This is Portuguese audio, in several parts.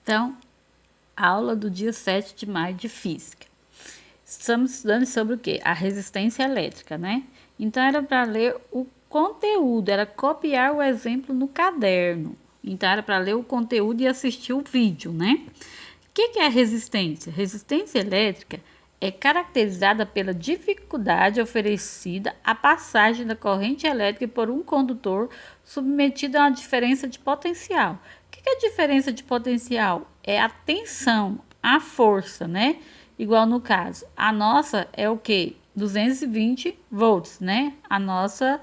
Então, aula do dia 7 de maio de Física. Estamos estudando sobre o quê? A resistência elétrica, né? Então, era para ler o conteúdo, era copiar o exemplo no caderno. Então, era para ler o conteúdo e assistir o vídeo, né? O que é a resistência? Resistência elétrica é caracterizada pela dificuldade oferecida à passagem da corrente elétrica por um condutor submetido a uma diferença de potencial. O que é a diferença de potencial? É a tensão, a força, né? Igual no caso, a nossa é o quê? 220 volts, né? A nossa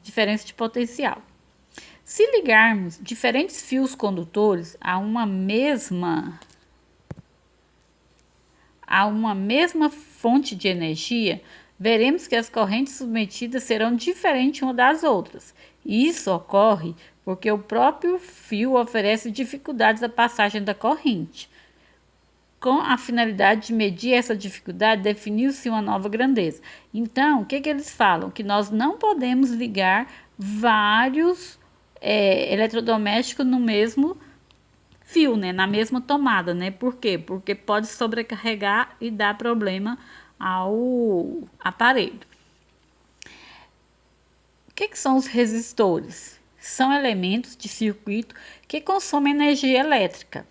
diferença de potencial. Se ligarmos diferentes fios condutores a uma mesma fonte de energia, veremos que as correntes submetidas serão diferentes umas das outras. Isso ocorre porque o próprio fio oferece dificuldades à passagem da corrente. Com a finalidade de medir essa dificuldade, definiu-se uma nova grandeza. Então, o que eles falam? Que nós não podemos ligar vários eletrodomésticos no mesmo fio, né, na mesma tomada, né? Por quê? Porque pode sobrecarregar e dar problema ao aparelho. O que são os resistores? São elementos de circuito que consomem energia elétrica,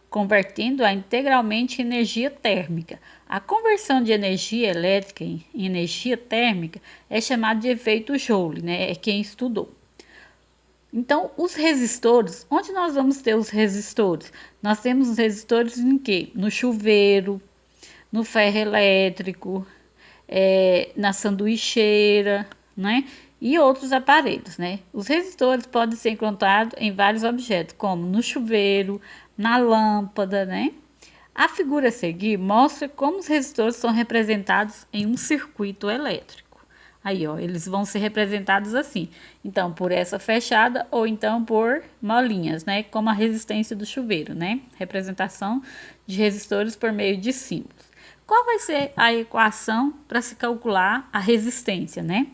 convertendo-a integralmente em energia térmica. A conversão de energia elétrica em energia térmica é chamada de efeito Joule, né? É quem estudou. Então, os resistores, onde nós vamos ter os resistores? Nós temos os resistores em quê? No chuveiro, no ferro elétrico, na sanduicheira, né? E outros aparelhos, né? Os resistores podem ser encontrados em vários objetos, como no chuveiro, na lâmpada, né? A figura a seguir mostra como os resistores são representados em um circuito elétrico. Aí, ó, eles vão ser representados assim. Então, por essa fechada ou então por molinhas, né? Como a resistência do chuveiro, né? Representação de resistores por meio de símbolos. Qual vai ser a equação para se calcular a resistência, né?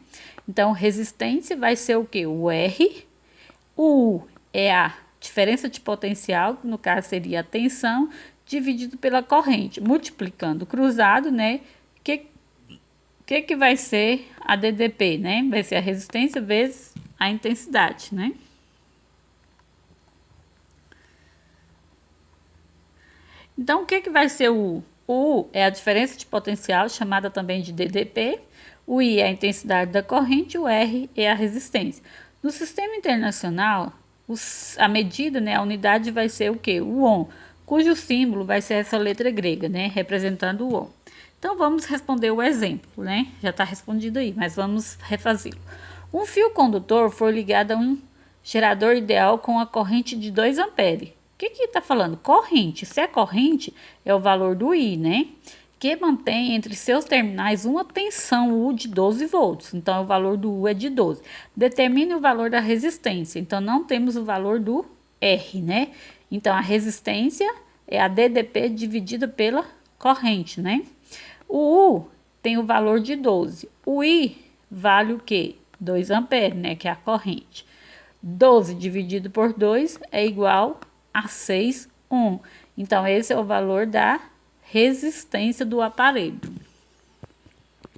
Então, resistência vai ser o quê? O R. O U é a diferença de potencial, que no caso seria a tensão, dividido pela corrente. Multiplicando o cruzado, né? Que vai ser a DDP, né? Vai ser a resistência vezes a intensidade, né? Então, o que vai ser o U? O U é a diferença de potencial, chamada também de DDP. O I é a intensidade da corrente, o R é a resistência. No sistema internacional, a medida, né, a unidade vai ser o quê? O ohm, cujo símbolo vai ser essa letra grega, né, representando o ohm. Então, vamos responder o exemplo, né? Já está respondido aí, mas vamos refazê-lo. Um fio condutor foi ligado a um gerador ideal com a corrente de 2 amperes. O que está falando? Corrente. Se é corrente, é o valor do I, né? Que mantém entre seus terminais uma tensão U de 12 volts. Então, o valor do U é de 12. Determine o valor da resistência. Então, não temos o valor do R, né? Então, a resistência é a DDP dividida pela corrente, né? O U tem o valor de 12. O I vale o quê? 2 amperes, né? Que é a corrente. 12 dividido por 2 é igual a 6 ohm. Então, esse é o valor da resistência do aparelho.